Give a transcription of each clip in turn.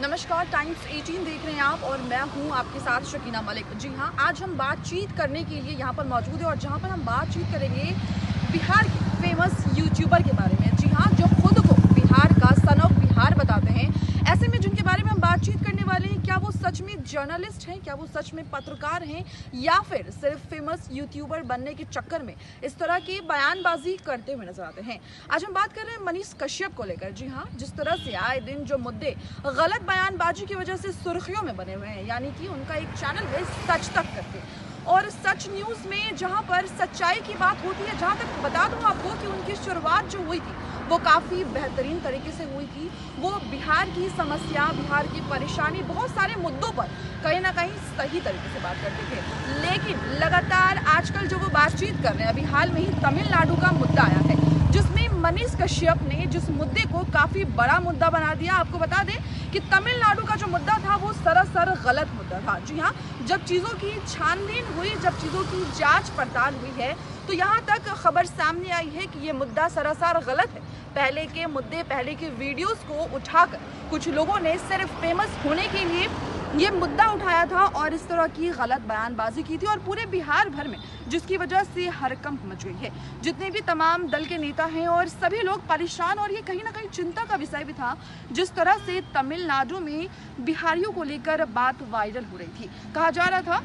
नमस्कार, टाइम्स 18 देख रहे हैं आप और मैं हूं आपके साथ शकीना मलिक। जी हां, आज हम बातचीत करने के लिए यहां पर मौजूद है और जहां पर हम बातचीत करेंगे बिहार के फेमस यूट्यूबर के बारे में। जी हां, जो खुद को बिहार का सन ऑफ बिहार बताते हैं। ऐसे में जिनके बारे में हम बातचीत करने वाले हैं, क्या वो सच में जर्नलिस्ट हैं, क्या वो सच में पत्रकार हैं, या फिर सिर्फ फेमस यूट्यूबर बनने के चक्कर में इस तरह की बयानबाजी करते हुए नजर आते हैं। आज हम बात कर रहे हैं मनीष कश्यप को लेकर। जी हाँ, जिस तरह से आए दिन जो मुद्दे गलत बयानबाजी की वजह से सुर्खियों में बने हुए हैं, यानी कि उनका एक चैनल है सच तक करके, और सच न्यूज़ में जहां पर सच्चाई की बात होती है, जहां तक बता दूं आपको कि उनकी शुरुआत जो हुई थी वो काफ़ी बेहतरीन तरीके से हुई थी। वो बिहार की समस्या, बिहार की परेशानी, बहुत सारे मुद्दों पर कहीं ना कहीं सही तरीके से बात करते थे। लेकिन लगातार आजकल जो वो बातचीत कर रहे हैं, अभी हाल में ही तमिलनाडु का मुद्दा आया है, जिसमें मनीष कश्यप ने जिस मुद्दे को काफ़ी बड़ा मुद्दा बना दिया। आपको बता दें कि तमिलनाडु का जो मुद्दा था वो सरासर गलत मुद्दा था। जी हाँ, जब चीज़ों की छानबीन हुई, जब चीज़ों की जांच पड़ताल हुई है, तो यहाँ तक खबर सामने आई है कि ये मुद्दा सरासर गलत है। पहले के मुद्दे, पहले के वीडियोस को उठाकर कुछ लोगों ने सिर्फ फेमस होने के लिए ये मुद्दा उठाया था और इस तरह की गलत बयानबाजी की थी, और पूरे बिहार भर में जिसकी वजह से हड़कंप मच गई है। जितने भी तमाम दल के नेता हैं और सभी लोग परेशान, और ये कहीं ना कहीं चिंता का विषय भी था जिस तरह से तमिलनाडु में बिहारियों को लेकर बात वायरल हो रही थी। कहा जा रहा था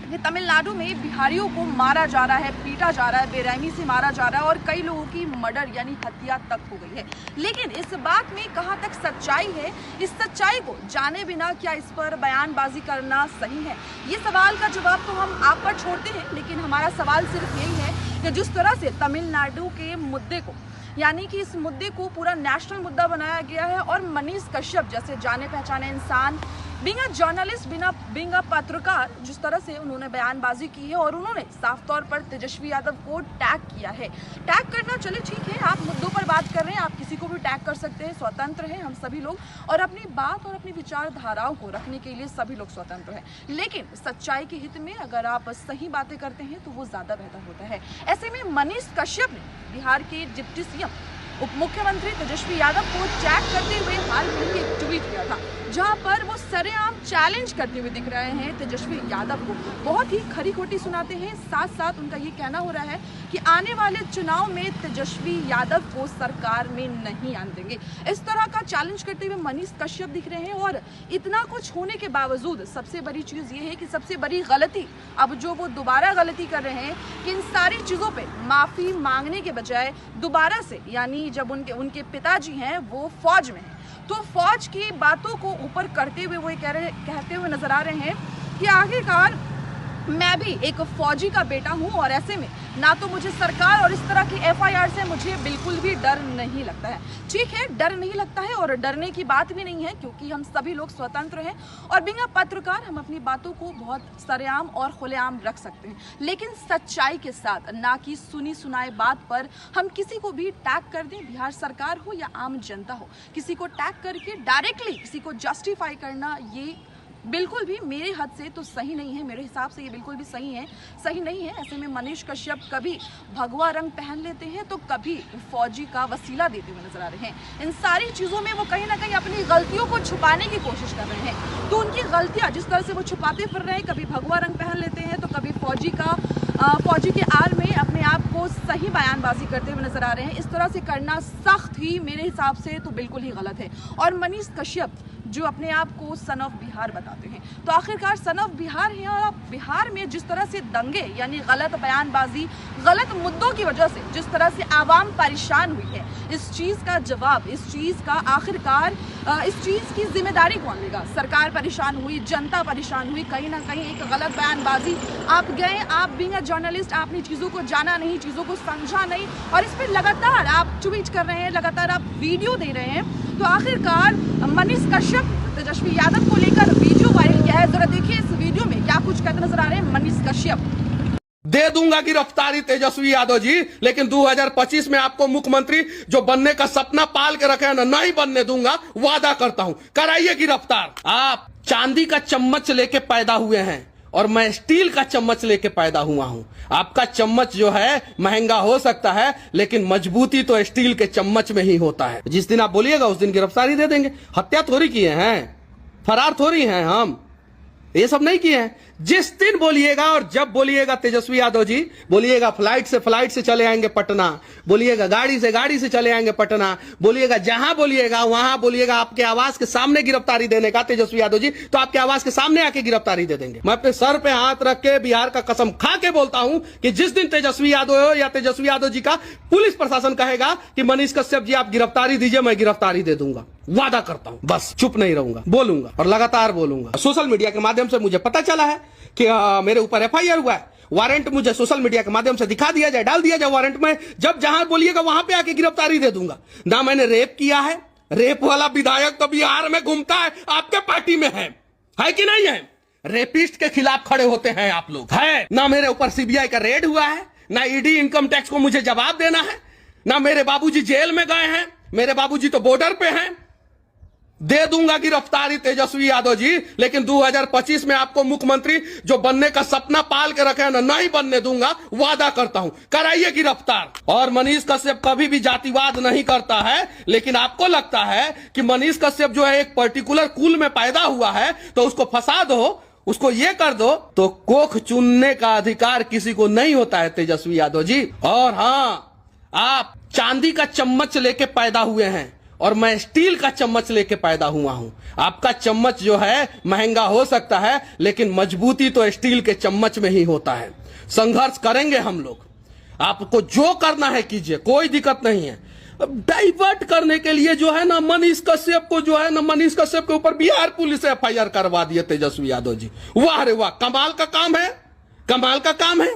कि तमिलनाडु में बिहारियों को मारा जा रहा है, पीटा जा रहा है, बेरहमी से मारा जा रहा है, और कई लोगों की मर्डर यानी हत्या तक हो गई है। लेकिन इस बात में कहाँ तक सच्चाई है, इस सच्चाई को जाने बिना क्या इस पर बयानबाजी करना सही है? ये सवाल का जवाब तो हम आप पर छोड़ते हैं, लेकिन हमारा सवाल सिर्फ यही है कि जिस तरह से तमिलनाडु के मुद्दे को, यानी कि इस मुद्दे को पूरा नेशनल मुद्दा बनाया गया है, और मनीष कश्यप जैसे जाने पहचाने इंसान, being a journalist, being a पत्रकार, जिस तरह से उन्होंने बयानबाजी की है, और उन्होंने साफ तौर पर तेजस्वी यादव को टैग किया है। टैग करना चले ठीक है, आप मुद्दों पर बात कर रहे हैं, आप किसी को भी टैग कर सकते हैं, स्वतंत्र हैं हम सभी लोग, और अपनी बात और अपनी विचारधाराओं को रखने के लिए सभी लोग स्वतंत्र हैं। लेकिन सच्चाई के हित में अगर आप सही बातें करते हैं तो वो ज़्यादा बेहतर होता है। ऐसे में मनीष कश्यप ने बिहार के डिप्टी सीएम, उप मुख्यमंत्री तेजस्वी यादव को टैग करते हुए हाल में ही एक ट्वीट किया था, जहां पर वो सरेआम चैलेंज करते हुए दिख रहे हैं तेजस्वी यादव को। बहुत ही खरी खोटी सुनाते हैं, साथ साथ उनका ये कहना हो रहा है कि आने वाले चुनाव में तेजस्वी यादव को सरकार में नहीं आने देंगे। इस तरह का चैलेंज करते हुए मनीष कश्यप दिख रहे हैं, और इतना कुछ होने के बावजूद सबसे बड़ी चीज़ ये है कि सबसे बड़ी गलती अब जो वो दोबारा गलती कर रहे हैं कि इन सारी चीज़ों पर माफ़ी मांगने के बजाय दोबारा से, यानी जब उनके पिताजी हैं वो फौज में हैं, तो फौज की बातों को ऊपर करते हुए वो कहते हुए नजर आ रहे हैं कि आखिरकार मैं भी एक फौजी का बेटा हूं, और ऐसे में ना तो मुझे सरकार और इस तरह की एफआईआर से मुझे बिल्कुल भी डर नहीं लगता है। ठीक है, डर नहीं लगता है और डरने की बात भी नहीं है, क्योंकि हम सभी लोग स्वतंत्र हैं, और बिना पत्रकार हम अपनी बातों को बहुत सरेआम और खुलेआम रख सकते हैं, लेकिन सच्चाई के साथ, ना कि सुनी सुनाई बात पर हम किसी को भी टैग कर दें, बिहार सरकार हो या आम जनता हो, किसी को टैग करके डायरेक्टली किसी को जस्टिफाई करना, ये बिल्कुल भी मेरे हद से तो सही नहीं है। मेरे हिसाब से ये बिल्कुल भी सही नहीं है। ऐसे में मनीष कश्यप कभी भगवा रंग पहन लेते हैं तो कभी फौजी का वसीला देते हुए नजर आ रहे हैं। इन सारी चीज़ों में वो कहीं ना कहीं अपनी गलतियों को छुपाने की कोशिश कर रहे हैं। तो उनकी गलतियाँ जिस तरह से वो छुपाते फिर रहे हैं, कभी भगवा रंग पहन लेते हैं तो कभी फौजी के आड़ में अपने आप को सही बयानबाजी करते हुए नजर आ रहे हैं। इस तरह से करना सख्त ही मेरे हिसाब से तो बिल्कुल ही गलत है। और मनीष कश्यप जो अपने आप को सन ऑफ बिहार बताते हैं, तो आखिरकार सन ऑफ बिहार है, और बिहार में जिस तरह से दंगे यानी गलत बयानबाजी, गलत मुद्दों की वजह से जिस तरह से आवाम परेशान हुई है, इस चीज़ का जवाब, इस चीज़ का आखिरकार इस चीज़ की जिम्मेदारी कौन लेगा? सरकार परेशान हुई, जनता परेशान हुई, कहीं ना कहीं एक गलत बयानबाजी, आप गए, आप बीइंग अ जर्नलिस्ट, आपने चीज़ों को जाना नहीं, चीज़ों को समझा नहीं, और इस पर लगातार आप ट्वीट कर रहे हैं, लगातार आप वीडियो दे रहे हैं, तो आखिरकार मनीष कश्यप तेजस्वी यादव को लेकर वीडियो वायरल किया है। जरा देखिए इस वीडियो में क्या कुछ कहते नजर आ रहे हैं मनीष कश्यप। दे दूंगा गिरफ्तारी तेजस्वी यादव जी, लेकिन 2025 में आपको मुख्यमंत्री जो बनने का सपना पाल के रखे हैं ना, नहीं बनने दूंगा, वादा करता हूं। कराइए गिरफ्तार। आप चांदी का चम्मच लेके पैदा हुए हैं और मैं स्टील का चम्मच लेके पैदा हुआ हूं। आपका चम्मच जो है महंगा हो सकता है, लेकिन मजबूती तो स्टील के चम्मच में ही होता है। जिस दिन आप बोलिएगा उस दिन गिरफ्तारी दे देंगे। हत्या थोड़ी किए हैं, फरार थोड़ी हैं हम, ये सब नहीं किए हैं। जिस दिन बोलिएगा और जब बोलिएगा तेजस्वी यादव जी, बोलिएगा फ्लाइट से चले आएंगे पटना, बोलिएगा गाड़ी से चले आएंगे पटना, बोलिएगा जहां बोलिएगा वहां बोलिएगा आपके आवास के सामने गिरफ्तारी देने का तेजस्वी यादव जी, तो आपके आवास के सामने आके गिरफ्तारी दे देंगे। मैं अपने सर पे हाथ रख के बिहार का कसम खा के बोलता हूं कि जिस दिन तेजस्वी यादव या तेजस्वी यादव जी का पुलिस प्रशासन कहेगा कि मनीष कश्यप जी आप गिरफ्तारी दीजिए, मैं गिरफ्तारी दे दूंगा। वादा करता हूं, बस चुप नहीं रहूंगा, बोलूंगा और लगातार बोलूंगा। सोशल मीडिया के माध्यम से मुझे पता चला है कि मेरे ऊपर एफआईआर हुआ है। वारंट मुझे सोशल मीडिया के माध्यम से दिखा दिया जाए, डाल दिया जाए वारंट में, जब जहां बोलिएगा वहां पे आके गिरफ्तारी दे दूंगा। ना मैंने रेप किया है, रेप वाला विधायक तो बिहार में घूमता है, आपके पार्टी में है कि नहीं है? रेपिस्ट के खिलाफ खड़े होते हैं आप लोग, है ना? मेरे ऊपर सीबीआई का रेड हुआ है, ना ईडी इनकम टैक्स को मुझे जवाब देना है, ना मेरे बाबूजी जेल में गए हैं, मेरे बाबूजी तो बॉर्डर पे हैं। दे दूंगा गिरफ्तारी तेजस्वी यादव जी, लेकिन 2025 में आपको मुख्यमंत्री जो बनने का सपना पाल के रखे हैं ना, नहीं बनने दूंगा, वादा करता हूं। कराइए गिरफ्तार। और मनीष कश्यप कभी भी जातिवाद नहीं करता है, लेकिन आपको लगता है कि मनीष कश्यप जो है एक पर्टिकुलर कुल में पैदा हुआ है तो उसको फंसा दो, उसको ये कर दो, तो कोख चुनने का अधिकार किसी को नहीं होता है तेजस्वी यादव जी। और हां, आप चांदी का चम्मच लेके पैदा हुए हैं और मैं स्टील का चम्मच लेके पैदा हुआ हूं। आपका चम्मच जो है महंगा हो सकता है, लेकिन मजबूती तो स्टील के चम्मच में ही होता है। संघर्ष करेंगे हम लोग, आपको जो करना है कीजिए, कोई दिक्कत नहीं है। डाइवर्ट करने के लिए जो है ना मनीष कश्यप को, जो है ना मनीष कश्यप के ऊपर बिहार पुलिस एफआईआर करवा दिए तेजस्वी यादव जी। वाह रे वाह, कमाल का काम है, कमाल का काम है।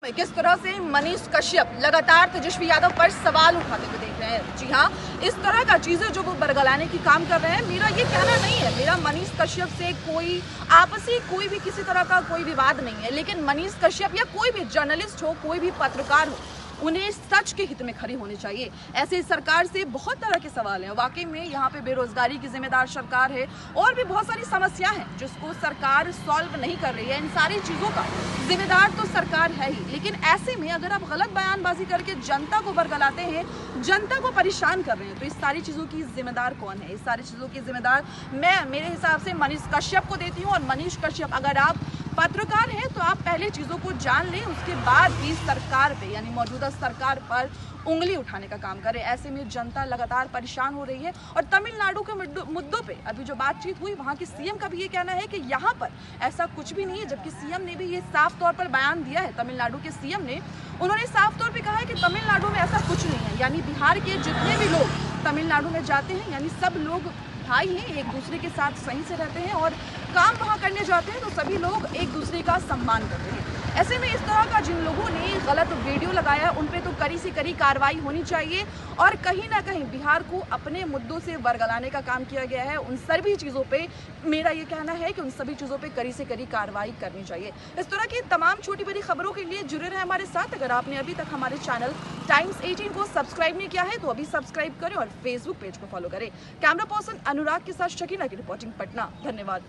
किस तरह से मनीष कश्यप लगातार तेजस्वी यादव पर सवाल उठाते हुए देख रहे हैं। जी हाँ, इस तरह का चीजें जो वो बरगलाने की काम कर रहे हैं, मेरा ये कहना नहीं है, मेरा मनीष कश्यप से कोई आपसी कोई भी किसी तरह का कोई विवाद नहीं है, लेकिन मनीष कश्यप या कोई भी जर्नलिस्ट हो, कोई भी पत्रकार हो, उन्हें सच के हित में खड़े होने चाहिए। ऐसे सरकार से बहुत तरह के सवाल हैं। वाकई में यहाँ पे बेरोजगारी की जिम्मेदार सरकार है और भी बहुत सारी समस्या हैं जिसको सरकार सॉल्व नहीं कर रही है। इन सारी चीज़ों का जिम्मेदार तो सरकार है ही, लेकिन ऐसे में अगर आप गलत बयानबाजी करके जनता को बरगलाते हैं, जनता को परेशान कर रहे हैं, तो इस सारी चीज़ों की जिम्मेदार कौन है? इस सारी चीज़ों की जिम्मेदार मैं मेरे हिसाब से मनीष कश्यप को देती हूँ। और मनीष कश्यप, अगर आप पत्रकार हैं तो आप पहले चीज़ों को जान लें, उसके बाद ही सरकार पे यानी मौजूदा सरकार पर उंगली उठाने का काम करें। ऐसे में जनता लगातार परेशान हो रही है। और तमिलनाडु के मुद्दों पे अभी जो बातचीत हुई, वहाँ के सीएम का भी ये कहना है कि यहाँ पर ऐसा कुछ भी नहीं है, जबकि सीएम ने भी ये साफ तौर पर बयान दिया है। तमिलनाडु के सीएम ने उन्होंने साफ तौर पर कहा है कि तमिलनाडु में ऐसा कुछ नहीं है, यानी बिहार के जितने भी लोग तमिलनाडु में जाते हैं, यानी सब लोग भाई हैं, एक दूसरे के साथ सही से रहते हैं और काम वहाँ करने जाते हैं तो सभी लोग एक दूसरे का सम्मान करते हैं। ऐसे में इस तरह का जिन लोगों ने गलत वीडियो लगाया उन पे तो कड़ी से कड़ी कार्रवाई होनी चाहिए। और कहीं ना कहीं बिहार को अपने मुद्दों से बरगलाने का काम किया गया है। उन सभी चीज़ों पे मेरा ये कहना है कि उन सभी चीज़ों पे कड़ी से कड़ी कार्रवाई करनी चाहिए। इस तरह की तमाम छोटी बड़ी खबरों के लिए जुड़े रहे हमारे साथ। अगर आपने अभी तक हमारे चैनल टाइम्स 18 को सब्सक्राइब नहीं किया है तो अभी सब्सक्राइब करें और फेसबुक पेज को फॉलो करें। कैमरा पर्सन अनुराग के साथ शकीना की रिपोर्टिंग, पटना। धन्यवाद।